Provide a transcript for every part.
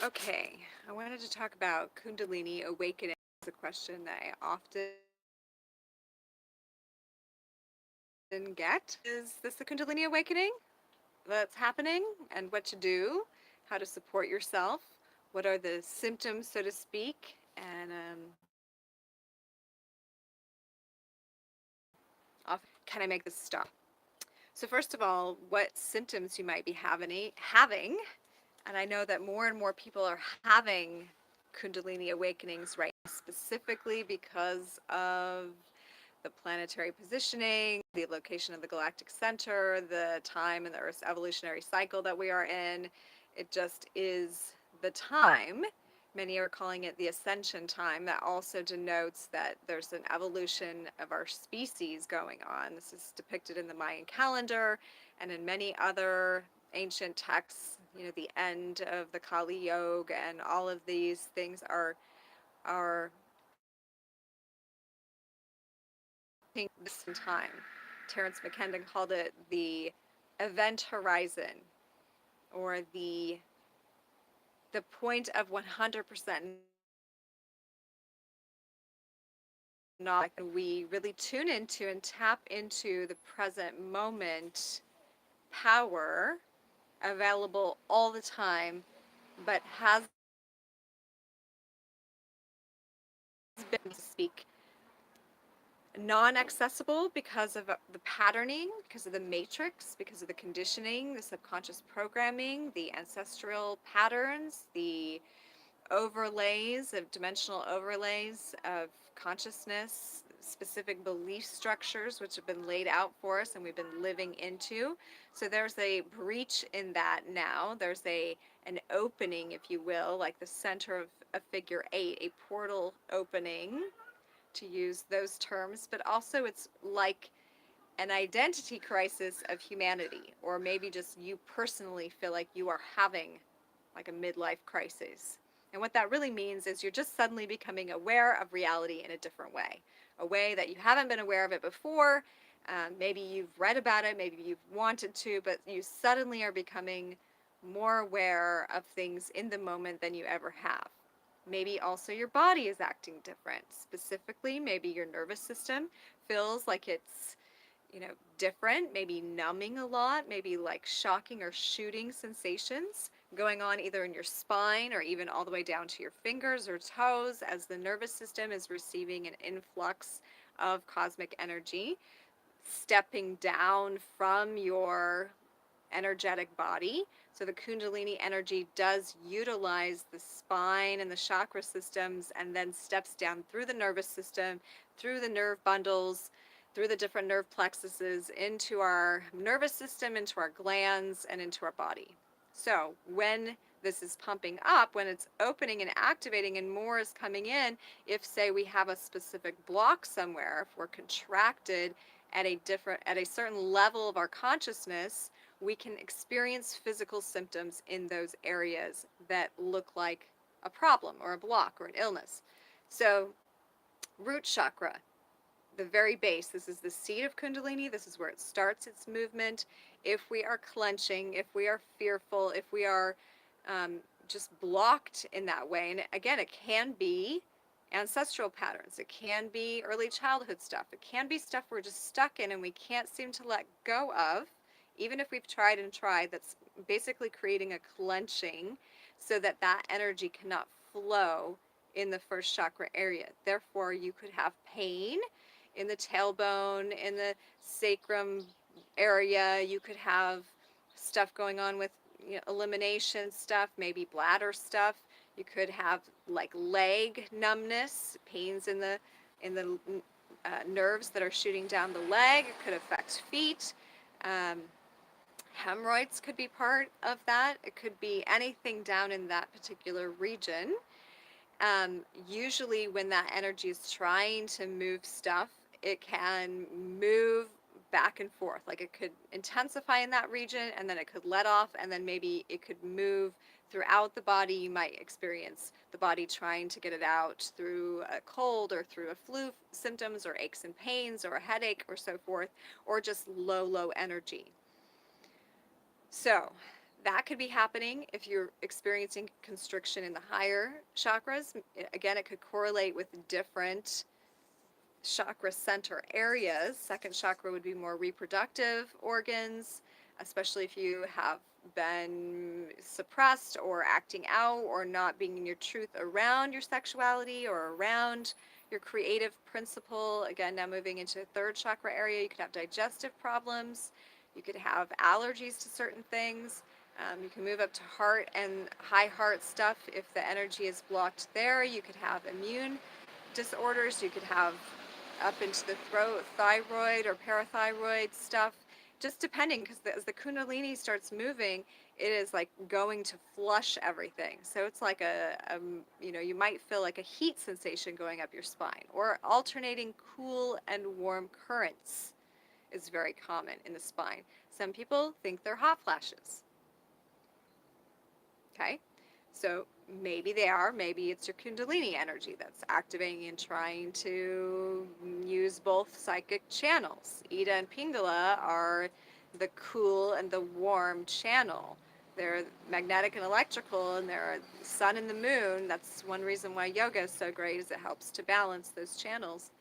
Okay, I wanted to talk about Kundalini Awakening. It's a question that I often get. Is this a Kundalini Awakening that's happening, and what to do, how to support yourself, what are the symptoms, so to speak, and can I make this stop? So first of all, what symptoms you might be having, and I know that more and more people are having Kundalini awakenings right now, specifically because of the planetary positioning, the location of the galactic center, the time in the Earth's evolutionary cycle that we are in. It just is the time. Many are calling it the ascension time. That also denotes that there's an evolution of our species going on. This is depicted in the Mayan calendar and in many other ancient texts. You know, the end of the Kali Yuga and all of these things are this in time. Terence McKendon called it the event horizon, or the point of 100% not. We really tune into and tap into the present moment power available all the time, but has been to speak non-accessible because of the patterning, because of the matrix, because of the conditioning, the subconscious programming, the ancestral patterns, the overlays of dimensional overlays of consciousness, specific belief structures which have been laid out for us and we've been living into. So there's a breach in that now. There's an opening, if you will, like the center of a figure eight, a portal opening, to use those terms, but also it's like an identity crisis of humanity, or maybe just you personally feel like you are having like a midlife crisis. And what that really means is you're just suddenly becoming aware of reality in a different way, a way that you haven't been aware of it before. Maybe you've read about it, maybe you've wanted to, but you suddenly are becoming more aware of things in the moment than you ever have. Maybe also your body is acting different. Specifically, maybe your nervous system feels like it's, different, maybe numbing a lot, maybe like shocking or shooting sensations going on either in your spine or even all the way down to your fingers or toes as the nervous system is receiving an influx of cosmic energy, stepping down from your energetic body. So the Kundalini energy does utilize the spine and the chakra systems and then steps down through the nervous system, through the nerve bundles, through the different nerve plexuses, into our nervous system, into our glands, and into our body. So when this is pumping up, when it's opening and activating and more is coming in, if say we have a specific block somewhere, if we're contracted at a certain level of our consciousness, we can experience physical symptoms in those areas that look like a problem or a block or an illness. So, root chakra, the very base, this is the seat of Kundalini, this is where it starts its movement. If we are clenching, if we are fearful, if we are just blocked in that way, and again, it can be ancestral patterns, it can be early childhood stuff, it can be stuff we're just stuck in and we can't seem to let go of, even if we've tried and tried, that's basically creating a clenching so that that energy cannot flow in the first chakra area. Therefore, you could have pain in the tailbone, in the sacrum area. You could have stuff going on with, elimination stuff, maybe bladder stuff. You could have like leg numbness, pains in the nerves that are shooting down the leg. It could affect feet. Um, Hemorrhoids could be part of that. It could be anything down in that particular region. Usually when that energy is trying to move stuff, it can move back and forth. Like it could intensify in that region and then it could let off and then maybe it could move throughout the body. You might experience the body trying to get it out through a cold or through a flu symptoms or aches and pains or a headache or so forth, or just low energy. So That could be happening if you're experiencing constriction in the higher chakras. Again, it could correlate with different chakra center areas. Second chakra would be more reproductive organs, especially if you have been suppressed or acting out or not being in your truth around your sexuality or around your creative principle. Again, now moving into the third chakra area, you could have digestive problems. You could have allergies to certain things. You can move up to heart and high heart stuff. If the energy is blocked there, you could have immune disorders. You could have up into the throat, thyroid or parathyroid stuff, just depending, because as the Kundalini starts moving, it is like going to flush everything. So it's like you might feel like a heat sensation going up your spine, or alternating cool and warm currents is very common in the spine. Some people think they're hot flashes. Okay? So maybe they are, maybe it's your Kundalini energy that's activating and trying to use both psychic channels. Ida and Pingala are the cool and the warm channel. They're magnetic and electrical, and they're sun and the moon. That's one reason why yoga is so great, is it helps to balance those channels.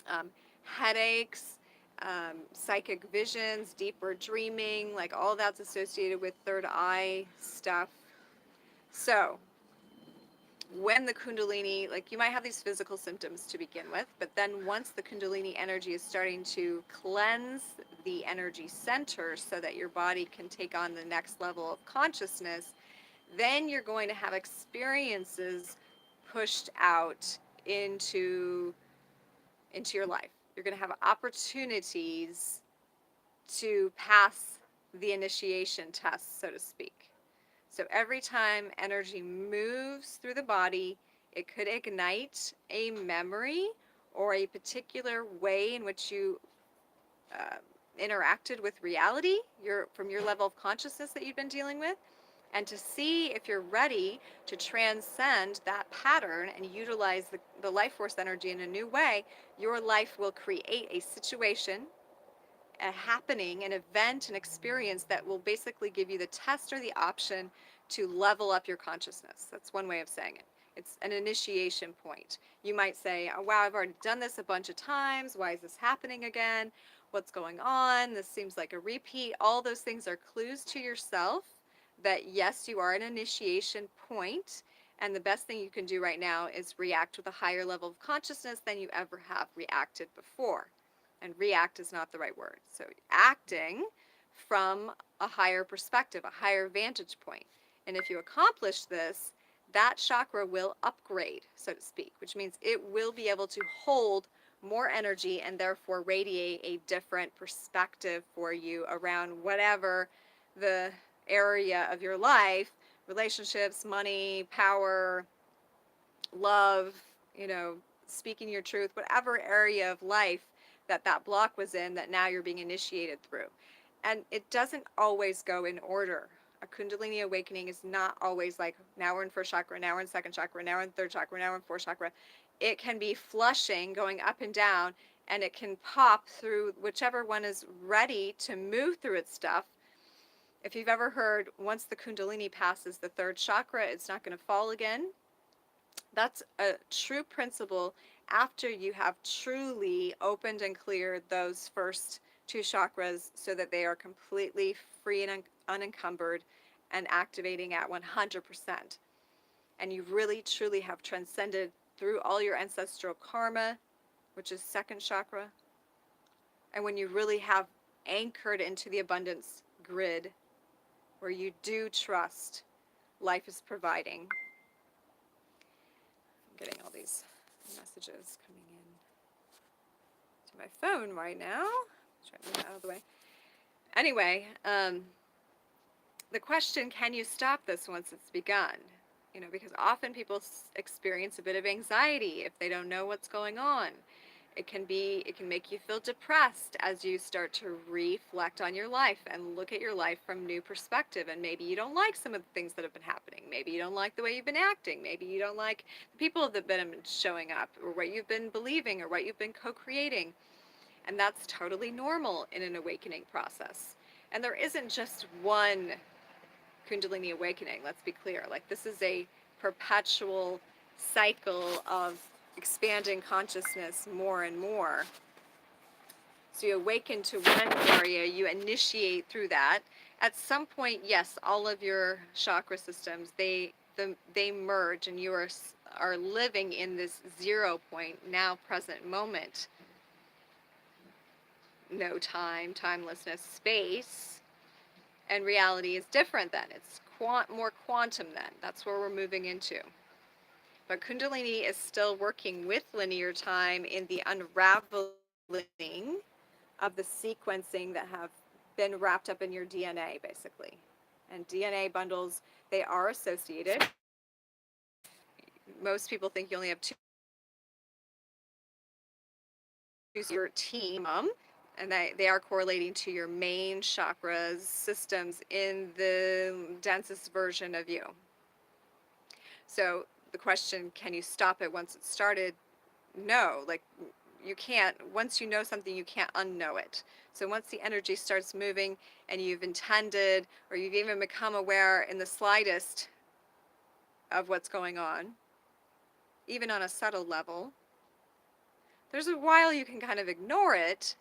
Um, Headaches, psychic visions, deeper dreaming, like all that's associated with third eye stuff. So, when the Kundalini, like you might have these physical symptoms to begin with, but then once the Kundalini energy is starting to cleanse the energy center so that your body can take on the next level of consciousness, then you're going to have experiences pushed out into your life. You're going to have opportunities to pass the initiation test, so to speak. So every time energy moves through the body, it could ignite a memory or a particular way in which you uh, interacted with reality, from your level of consciousness that you've been dealing with. And to see if you're ready to transcend that pattern and utilize the life force energy in a new way, your life will create a situation, a happening, an event, an experience that will basically give you the test or the option to level up your consciousness. That's one way of saying it. It's an initiation point. You might say, oh, wow, I've already done this a bunch of times. Why is this happening again? What's going on? This seems like a repeat. All those things are clues to yourself that, yes, you are an initiation point. And the best thing you can do right now is react with a higher level of consciousness than you ever have reacted before. And react is not the right word. So acting from a higher perspective, a higher vantage point. And if you accomplish this, that chakra will upgrade, so to speak, which means it will be able to hold more energy and therefore radiate a different perspective for you around whatever the area of your life, relationships, money, power, love, speaking your truth, whatever area of life that block was in, that now you're being initiated through. And it doesn't always go in order. A Kundalini awakening is not always like, now we're in first chakra, now we're in second chakra, now we're in third chakra, now we're in fourth chakra. It can be flushing, going up and down, and it can pop through whichever one is ready to move through its stuff. If you've ever heard, once the Kundalini passes the third chakra, it's not going to fall again. That's a true principle after you have truly opened and cleared those first two chakras so that they are completely free and unencumbered and activating at 100%. And you really truly have transcended through all your ancestral karma, which is second chakra. And when you really have anchored into the abundance grid where you do trust life is providing. I'm getting all these messages coming in to my phone right now. Try to move that out of the way. Anyway, the question, can you stop this once it's begun? Because often people experience a bit of anxiety if they don't know what's going on. It can make you feel depressed as you start to reflect on your life and look at your life from new perspective. And maybe you don't like some of the things that have been happening. Maybe you don't like the way you've been acting. Maybe you don't like the people that have been showing up, or what you've been believing, or what you've been co-creating. And that's totally normal in an awakening process. And there isn't just one Kundalini Awakening. Let's be clear. Like, this is a perpetual cycle of expanding consciousness more and more. So you awaken to one area, you initiate through that. At some point, yes, all of your chakra systems, they merge, and you are living in this 0 point, now present moment. No time, timelessness, space, and reality is different then. It's more quantum then. That's where we're moving into. But Kundalini is still working with linear time in the unraveling of the sequencing that have been wrapped up in your DNA, basically. And DNA bundles, they are associated. Most people think you only have two, your team, and they are correlating to your main chakras systems in the densest version of you. So the question, can you stop it once it started? No, like, you can't. Once you know something, you can't unknow it. So once the energy starts moving and you've intended, or you've even become aware in the slightest of what's going on, even on a subtle level, there's a while you can kind of ignore it.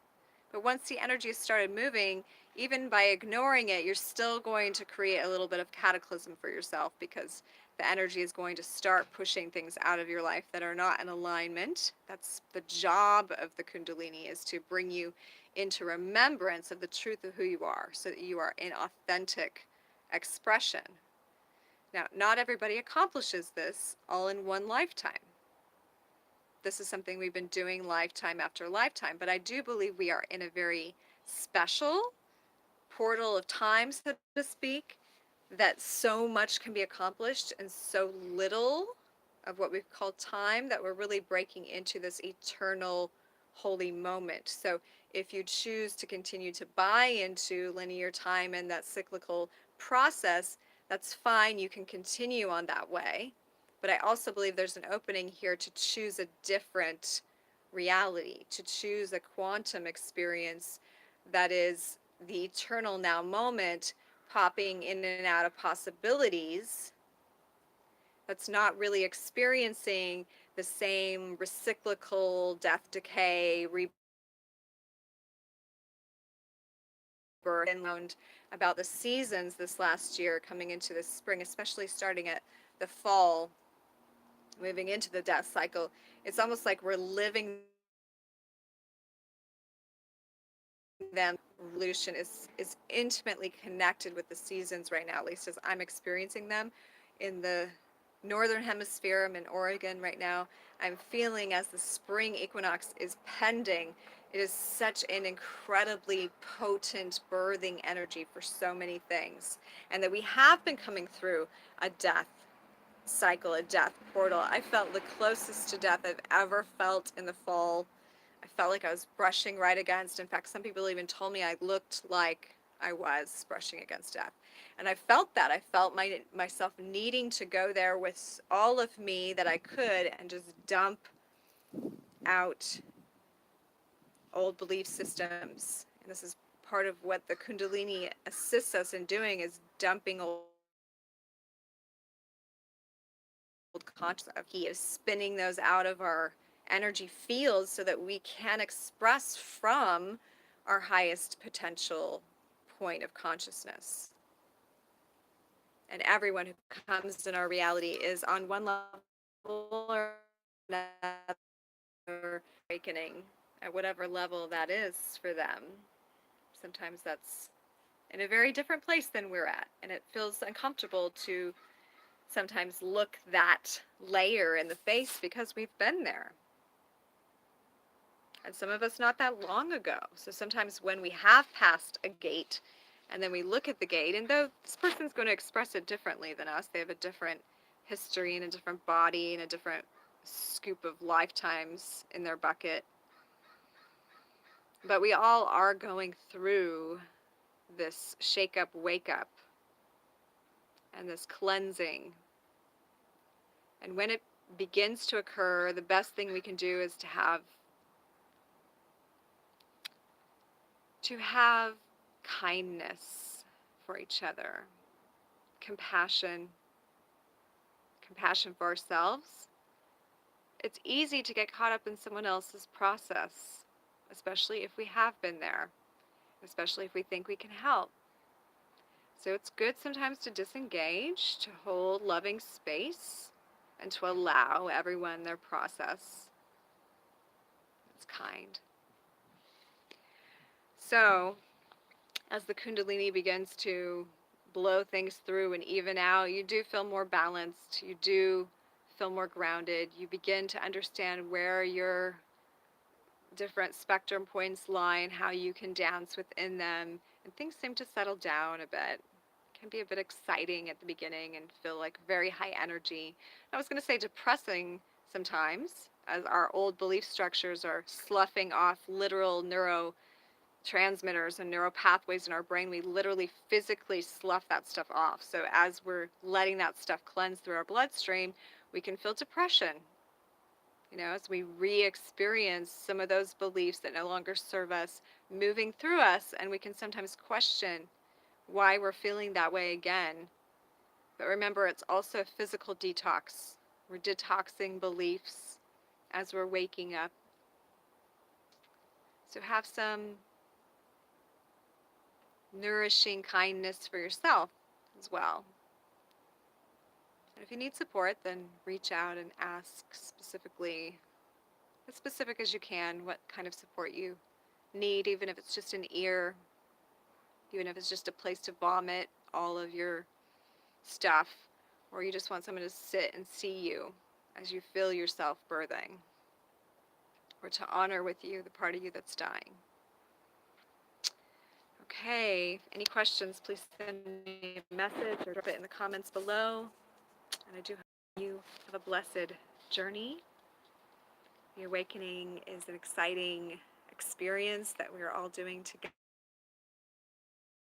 But once the energy has started moving, even by ignoring it, you're still going to create a little bit of cataclysm for yourself, because the energy is going to start pushing things out of your life that are not in alignment. That's the job of the Kundalini, is to bring you into remembrance of the truth of who you are, so that you are in authentic expression. Now, not everybody accomplishes this all in one lifetime. This is something we've been doing lifetime after lifetime, but I do believe we are in a very special portal of time, so to speak, that so much can be accomplished in so little of what we've called time, that we're really breaking into this eternal holy moment. So if you choose to continue to buy into linear time and that cyclical process, that's fine. You can continue on that way. But I also believe there's an opening here to choose a different reality, to choose a quantum experience that is the eternal now moment, popping in and out of possibilities, that's not really experiencing the same recyclical death, decay, rebirth. And learned about the seasons this last year, coming into the spring, especially starting at the fall, moving into the death cycle. It's almost like we're living them. Revolution is intimately connected with the seasons right now, at least as I'm experiencing them in the northern hemisphere. I'm in Oregon right now. I'm feeling, as the spring equinox is pending, it is such an incredibly potent birthing energy for so many things, and that we have been coming through a death cycle, a death portal. I felt the closest to death I've ever felt in the fall. I felt like I was brushing right against. In fact, some people even told me I looked like I was brushing against death. And I felt that. I felt myself needing to go there with all of me that I could, and just dump out old belief systems. And this is part of what the Kundalini assists us in doing, is dumping old consciousness. He is spinning those out of our energy fields so that we can express from our highest potential point of consciousness. And everyone who comes in our reality is on one level or another awakening, at whatever level that is for them. Sometimes that's in a very different place than we're at, and it feels uncomfortable to sometimes look that layer in the face, because we've been there. And some of us not that long ago. So sometimes when we have passed a gate, and then we look at the gate, and though this person's going to express it differently than us, they have a different history and a different body and a different scoop of lifetimes in their bucket. But we all are going through this shake up, wake up, and this cleansing. And when it begins to occur, the best thing we can do is to have kindness for each other, compassion, compassion for ourselves. It's easy to get caught up in someone else's process, especially if we have been there, especially if we think we can help. So it's good sometimes to disengage, to hold loving space, and to allow everyone their process. It's kind. So, as the Kundalini begins to blow things through and even out, you do feel more balanced. You do feel more grounded. You begin to understand where your different spectrum points lie and how you can dance within them. And things seem to settle down a bit. It can be a bit exciting at the beginning and feel like very high energy. I was going to say depressing sometimes, as our old belief structures are sloughing off literal neurotransmitters and neural pathways in our brain. We literally physically slough that stuff off. So as we're letting that stuff cleanse through our bloodstream, we can feel depression, as we re-experience some of those beliefs that no longer serve us moving through us, and we can sometimes question why we're feeling that way again. But remember, it's also a physical detox. We're detoxing beliefs as we're waking up. So have some nourishing kindness for yourself as well. And if you need support, then reach out and ask specifically, as specific as you can, what kind of support you need, even if it's just an ear, even if it's just a place to vomit all of your stuff, or you just want someone to sit and see you as you feel yourself birthing, or to honor with you the part of you that's dying. Okay, any questions, please send me a message or drop it in the comments below. And I do hope you have a blessed journey. The awakening is an exciting experience that we are all doing together.